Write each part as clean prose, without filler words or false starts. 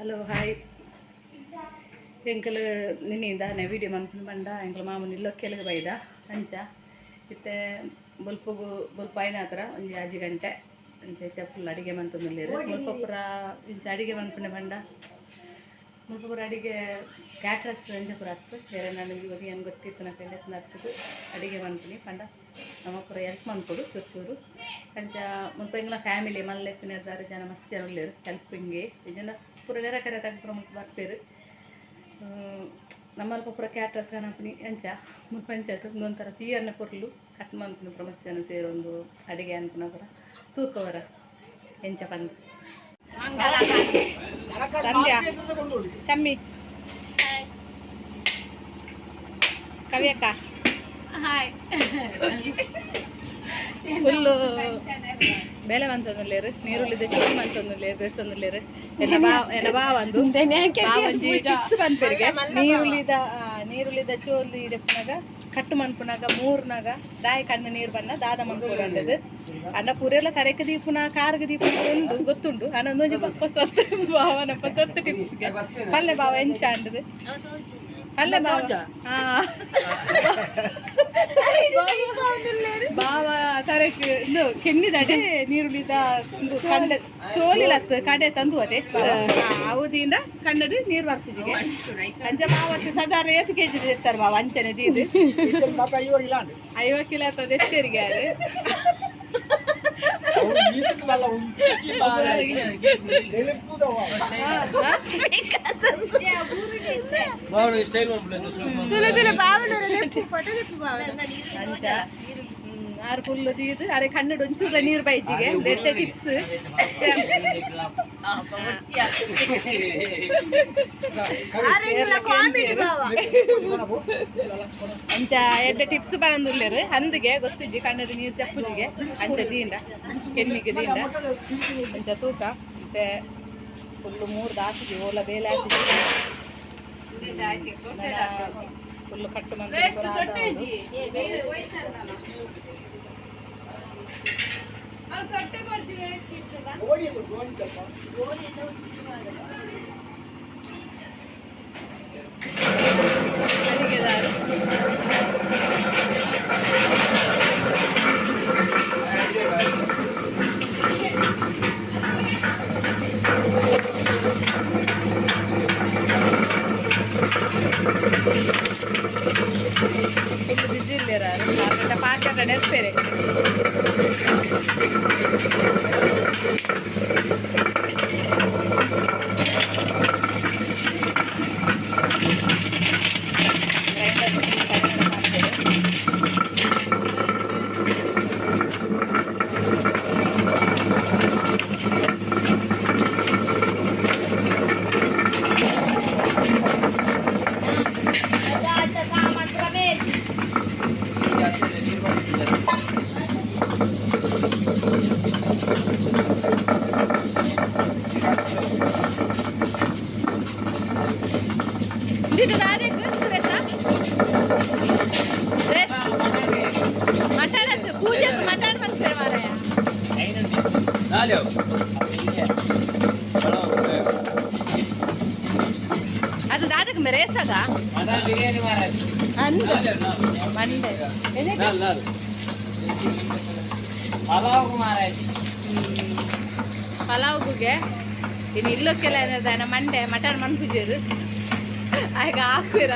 Hello hi ಎಂಕಲ್ ನಿನ್ನಿಂದ ನೆ video ಮನ್ಪುನ ಬಂಡ ಎಂಕಲ್ ಮಾಮೂಲು ಇಲ್ಲೊಕ್ಕೆಲಗೆ ಬೈದ ಅಂಚ ಇತ್ತೆ ಬೊಲ್ಪ ಐನ ಹತ್ರ ಒಂಜಿ ಆಜಿ ಗಂಟೆ ಅಂಚ ಇತ್ತೆ ಫುಲ್ ಅಡಿಗೆ ಮನ್ಪುನಲ್ಲಿರು ಮುಲ್ಪ ಪೂರ ಇಂಚ ಅಡಿಗೆ ಮನ್ಪುನೆ ಬಂಡ ಮುಲ್ಪ ಪೂರ ಅಡಿಗೆ ಕ್ಯಾಟ್ರಸ್ ಅಂಚ ಪೂರ ಹತ್ತು ಬೇರೆ ನನಗೆ ಇವಾಗ ಏನು ಗೊತ್ತಿತ್ತು ನಾ ಕಂಡು ಹತ್ತದು ಅಡಿಗೆ ಮನ್ಪುನಿ ಪಂಡ ನಮ್ಮ ಪೂರ ಹೆಲ್ಪ್ ಮನ್ಕೊಡು ಚೂರು ಅಂಚ ಮುಲ್ಪ ಇಂಗ್ಲ ಫ್ಯಾಮಿಲಿ ಮಲ್ಲೆತ್ತಿನ ಜನ ಮಸ್ತ್ ಜನ ಉಳ್ಳೇರು ಹೆಲ್ಪಿಂಗೆ ಜನ ಪೂರ ನೆರೆ ಕರೆ ತಗ್ಪುರ ಮುಲ್ಪ ಬರ್ತೀರು ನಮ್ಮಲ್ಪ ಪೂರ ಕ್ಯಾಟ್ರಸ್ ಕಾಣಪುನಿ ಅಂಚ ಮುಲ್ಪ ಪಂಚಾಯತ್ ಒಂದೊಂಥರ ತೀಯನ್ನ ಪೊರ್ಲು ಕಟ್ ಮನ್ಪುನಿ ಪೂರ ಮಸ್ತ್ ಜನ ಸೇರೊಂದು ಅಡಿಗೆ ಅನ್ಪುನ ಪೂರ ತೂಕವರ ಎಂಚ ಬಂದು ಸಂಧ್ಯಾ ಚಮ್ಮಿ ಕವಿಯಕ್ಕ ಹಾಯ್ ಫುಲ್ಲು ಬೆಲೆ ಮಂತೊಂದುಲ್ಲೇರು ನೀರುಳ್ಳಿದ ಚೂರು ಮಂತೊಂದುಲ್ಲೇರು ದೇಶೊಂದುಲ್ಲೇರು ಎನ್ನ ಬಾವಂದು ಬಾವಂಜಿ ಟಿಪ್ಸ್ ಪನ್ಪೆರಿಗೆ ನೀರುಳ್ಳಿದ ಚೋಲಿ ಇಡಪ್ಪನಾಗ ಕಟ್ಟು ಮನ್ಪುನಾಗ ಮೂರ್ನಾಗ ದಾಯಿ ಕಣ್ಣು ನೀರು ಬನ್ನ ದಾದ ಮನ್ಪುನಂಡದು ಅನ್ನ ಪೂರೆಲ್ಲ ತರೆಕ ದೀಪುನ ಕಾರ್ಗ ದೀಪುನ ಒಂದು ಗೊತ್ತುಂಡು ಅನ್ನೊಂದು ಪಪ್ಪ ಸೊತ್ತು ಬಾವನಪ್ಪ ಸೊತ್ತು ಟಿಪ್ಸ್ಗೆ ಪಲ್ಲೆ ಬಾವ ಎಂಚ ಅಂಡದು ಅಲ್ಲ ಬಾವ ತರಕ್ ಇದು ಕೆನ್ನಿದಡೆ ನೀರುಳ್ಳಿದ ಕಂಡ ಚೋಲಿಲತ್ತು ಕಡೆ ತಂದು ಅದೇ ಅವದಿಂದ ಕನ್ನಡ ನೀರು ಬರ್ತಿಜಿಗೆ ಅಂಚ ಬಾವತ್ತು ಸಾಧಾರಣ 8 kg ಇರ್ತಾರೆ ಬಾವ ಅಂಚನೆ ದೀದು 5 ಕಿಲೋ ಆಗ್ತದೆ ಎಷ್ಟರಿಗೆ ಆರು ಫುಲ್ಲು ತೀದು ಅರೆ ಕನ್ನಡ ಒಂಚೂರ ನೀರು ಬೈಜಿಗೆ ರೆಡ್ಡೆ ಟಿಪ್ಸ್ ಅಂಚ ಎಡ್ಡೆ ಟಿಪ್ಸ್ ಬಂದುಲ್ಲೇರು ಅಂದಿಗೆ ಗೊತ್ತಿಜ್ಜಿ ಕನ್ನಡ ನೀರು ಚಪ್ಪುಜಿಗೆ ಅಂಚ ದೀಂಡ ಕೆನ್ನಿಗೆ ದೀಂಡ ಅಂಚ ತೂಕ ಮತ್ತೆ ಫುಲ್ಲು 3 ದಾಸಿಗೆ ಓಲ ಬೇಲೆ ಹಾಕಿದ್ವಿ ಫುಲ್ಲು ಕಟ್ಟು ಮಂದಿ ಅಡಿಗೆದಾರು ಬಿಸಿ ಇಲ್ಲೇರಾರು ಪಾಕ ಕಡೆ ಇರ್ತಾರೆ पूजा मटन मन करवा रहे हैं ಅದು ದಾದಕ್ಕೆ ಮೇರೆ ಸಗ ಬಿರಿಯಾನಿ ಮಾರಾಯ ಮಂಡೆ ಪಲಾವ್ಗೆ ಇನ್ನು ಇಲ್ಲೋಕ್ಕೆಲ್ಲ ಏನಿದೆ ಮಂಡೆ ಮಟನ್ ಮನ್ಪುಜರು ಆಗ ಹಾಕ್ತೀರ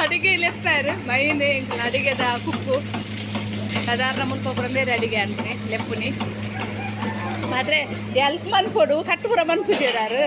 ಅಡಿಗೆ ಲೆಪ್ಪಾರು ಮೈನ್ ಅಡಿಗೆದ ಕುಕ್ಕು ಸಾಧಾರಣ ಮುಲ್ಪೊಬ್ಬರ ಬೇರೆ ಅಡಿಗೆ ಅಂತೀನಿ ಲೆಪ್ಪುನಿ ಆದರೆ ಎಲ್ಪ್ ಮನ್ಕೊಡು ಕಟ್ಟುಪುರ ಮನ್ಪುಜೇದಾರು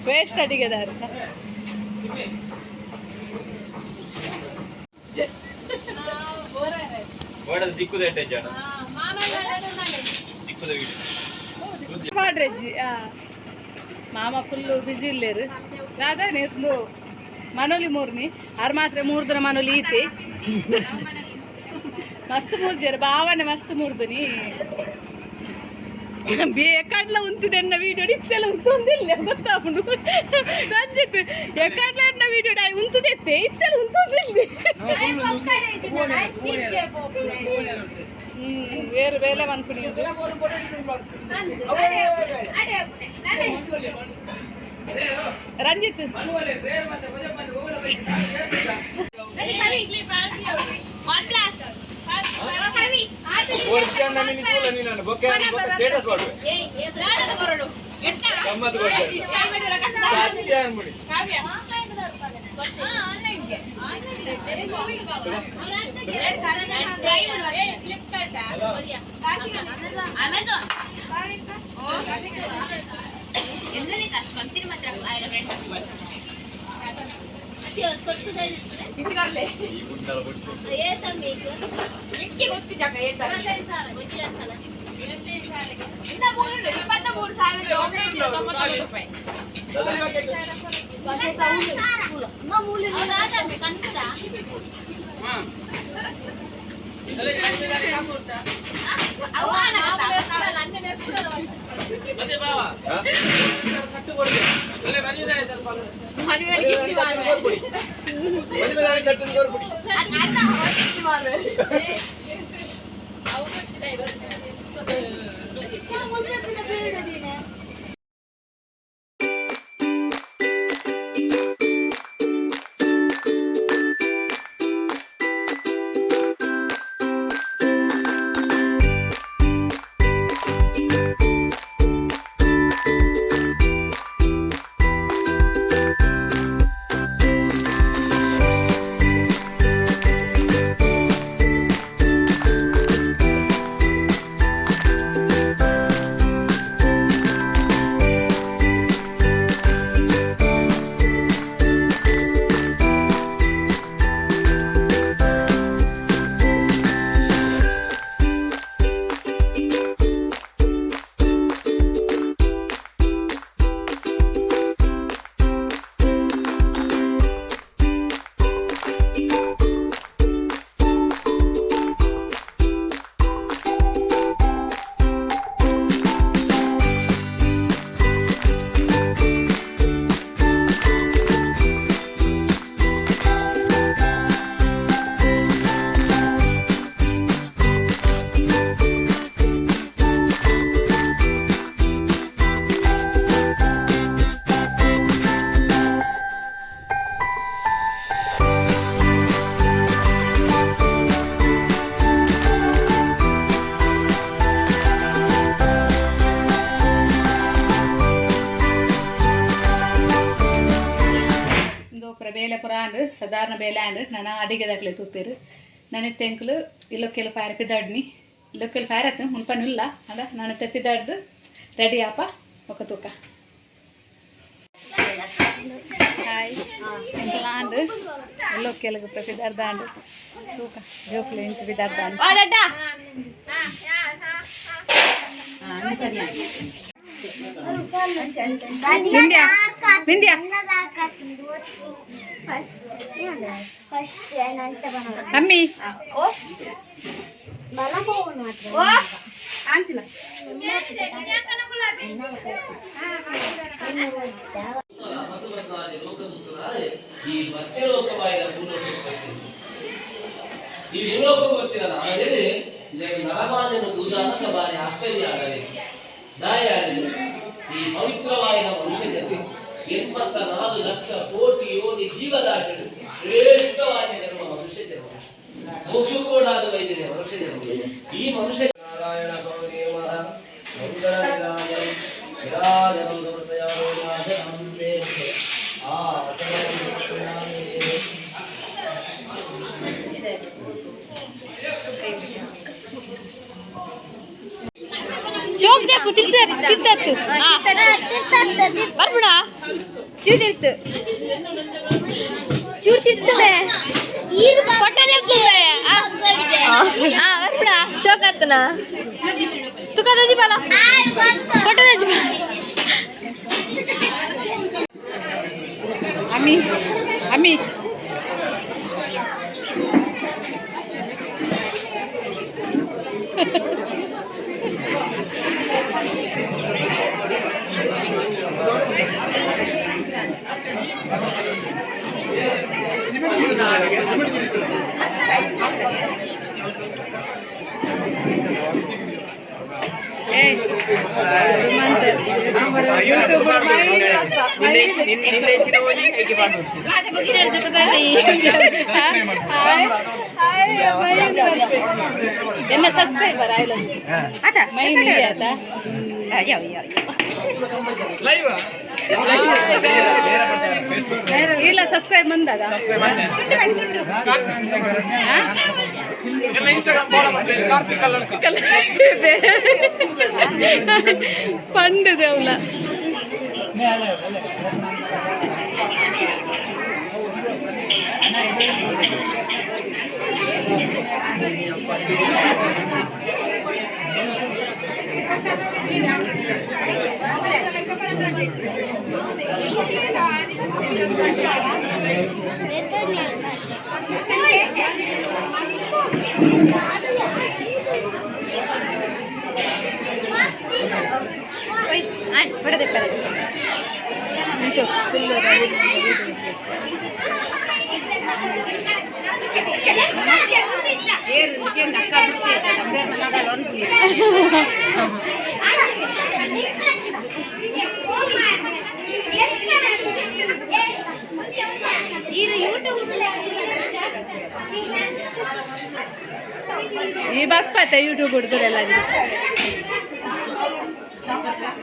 ವೇಸ್ಟ್ ಅಡಿಗೆದಾರು ಮಾಡ್ರಜ್ಜಿ ಮಾಮ ಫುಲ್ಲು ಬಿಸಿ ಇಲ್ಲೇರು ರಾಧಾ ನೀರು ಮನೋಲಿ ಮೂರ್ನಿ ಆರು ಮಾತ್ರ 3 ದಿನ ಮನೋಲಿ ಈತಿ ಮಸ್ತ್ ಮೂರ್ದಿರು ಬಾವನೆ ಮಸ್ತ್ ಮೂರ್ದನಿ ಬೇಕಡ್ಲ ಉಂತಿದೆ ಎನ್ನ ವೀಡಿಯೋ ಇತ್ತೆಲ್ಲ ಉಂತೊಂದಿಲ್ಲ ಗೊತ್ತಾಪುಂಡು ರಂಜಿತ್ ಎಕಡ್ಲ ಎನ್ನ ವೀಡಿಯೋ ಡಾಯ್ ಉಂತುದೆತ್ತೆ ಇತ್ತೆಲ್ಲ ಉಂತೊಂದಿಲ್ಲ వేరు వేలే అనుకునేది ರಂಜಿತ್ ಬೇಲೆ ಪುರಾಂಡ್ ಸಾಧಾರಣ ಬೇಲೆ ಆಂಡ್ ನಾನು ಅಡಿಗೆ ದಾಖಲೆ ತೂತೀರು ನಾನು ತೆಂಕಲು ಇಲ್ಲೊಕ್ಕೆಲ್ಲ ಪಾರ ಪಿದಾಡ್ನಿ ಇಲ್ಲೊಕ್ಕೆಲ್ಲ ಪಾರ ಆಯ್ತು ಮುನ್ಪನ್ ಇಲ್ಲ ಅಲ್ಲ ನಾನು ತೆತ್ತಿದಾಡ್ದು ರೆಡಿ ಆಪ ఒక ತೂಕ ಹಾಯ್ ಎಂಕಲಾಂಡ್ ಇಲ್ಲೊಕ್ಕೆಲ್ಲ ಪಿದಾಡ್ದಾಂಡ್ ತೂಕ ಜೋಕ್ಲೆ ಇಂಚು ಪಿದಾಡ್ದಾಂಡ್ ವಿಂದ್ಯಾ ವಿಂದ್ಯಾ ಅಮ್ಮಿ ಈ ಭೂಲೋಕಕ್ಕೆ ಬರ್ತೀರಲ್ಲ ಅದೇ ನರಮಾನ್ಯನ ದೂದಾನ ಬಾರಿ ಆಶ್ಚರ್ಯ ಆಗಲಿ ದಾಯ ಆಡಿದ್ರು ಈ ಪವಿತ್ರವಾದ ಮನುಷ್ಯ ಜೊತೆ 84 ಲಕ್ಷ ಕೋಟಿ ಯೋನಿ ಜೀವರಾಶಿಗಳು ಶ್ರೇಷ್ಠವಾದ ಜನ್ಮ ಮನುಷ್ಯ ಜನ್ಮ ಮೋಕ್ಷಕ್ಕೋಡಾದ ವೈದ್ಯರ ಮನುಷ್ಯ ಜನ್ಮ ಈ ಮನುಷ್ಯ ನಾರಾಯಣ ಗೌರಿಯವ ಮಂಗಳರಾಯ ವಿರಾಜನಂ ಸಮರ್ಪಯಾಮಿ ನಾಥನಂತೆ ಆ ಶೋಕ್ ದೇ ತಿರ್ತತ್ತು ಬರ್ಬಿಡ ಚೂತಿರ್ತು ಚೂರ್ತಿರ್ತದೆ ಈಗ ಕೊಟ್ಟನೆ ಬರ್ಬಿಡ ಶೋಕ್ ಆತನ ತುಕದಜಿ ಬಾಲ ಕೊಟ್ಟದಜಿ ಅಮ್ಮಿ ಅಮ್ಮಿ Hey, Sumanta. ನಿನ್ನೆ ಹೆಚ್ಚಿನ ಹೋಗಿ ಹೇಗೆ ಮಾಡೋದು என்ன சப்ஸ்கிரைபர் ஆயில அத மைனி அத யா யா ಲೈವ್ ಇಲ್ಲ ಸಬ್ಸ್ಕ್ರೈಬ್ ಬಂದದ ಎಲ್ಲ ಇನ್ಸ್ಟಾಗ್ರಾಮ್ ಫಾಲೋ ಮಾಡಿ ಕಾರ್ತಿಕ್ ಕಲ್ಲಡ್ಕ ಪಂಡು ದೇವ್ಲ ಈ ಬಪ್ಪತ್ತ ಯೂಟ್ಯೂಬ್ ಹುಡ್ದರೆಲ್ಲ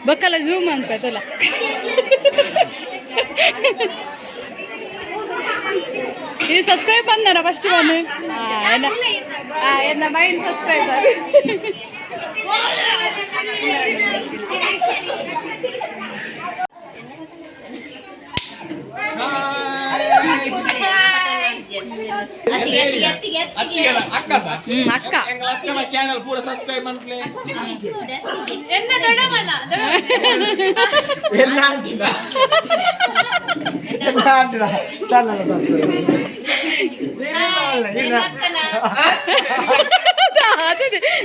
ಬಕ್ಕಲ್ಲ ಝೂಮ್ ಅನ್ಪತ್ತಲ್ಲ ಈ ಸಬ್ಸ್ಕ್ರೈಬ್ ಬಂದಾರ ಫಸ್ಟ್ ಬಂದು ಎನ್ನ ಮೈಂಡ್ ಸಬ್ಸ್ಕ್ರೈಬರ್ ಅಕ್ಕ ಚಾನಲ್ ಪೂರ ಸಬ್ಸ್ಕ್ರೈಬ್ ಮಾಡ್ಲೇ ಎನ್ನ ದೊಡ್ಡಮಲ್ಲ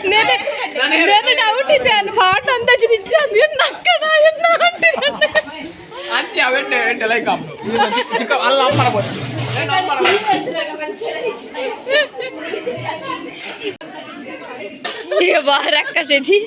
నేను డౌట్ ఇచ్చాను పాట అంతా చిరిచాను ఎన్నక్కడా ఎన్న అంతే అవెంటే వెంటే లైక్ చిక్క అల్ల అమ్మడబోదు ఇక బాగా రక్కసేది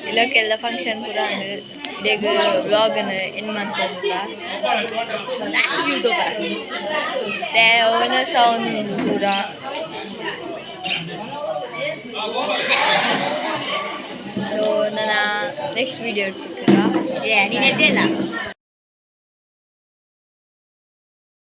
ಇಲ್ಲಕ್ಕೆಲ್ಲ ಫಂಕ್ಷನ್ ಕೂಡ ಡೇಗ್ ವ್ಲಾಗನ್ನು ಏನು ಮಾಡ್ತಾರಲ್ಲ ಅವನ ಸೌಂಡ್ ಪೂರ ನನ್ನ ನೆಕ್ಸ್ಟ್ ವಿಡಿಯೋ ಇಡ್ತಿಕ್ಕ ನೀನೆದ್ದೆ ಇಲ್ಲ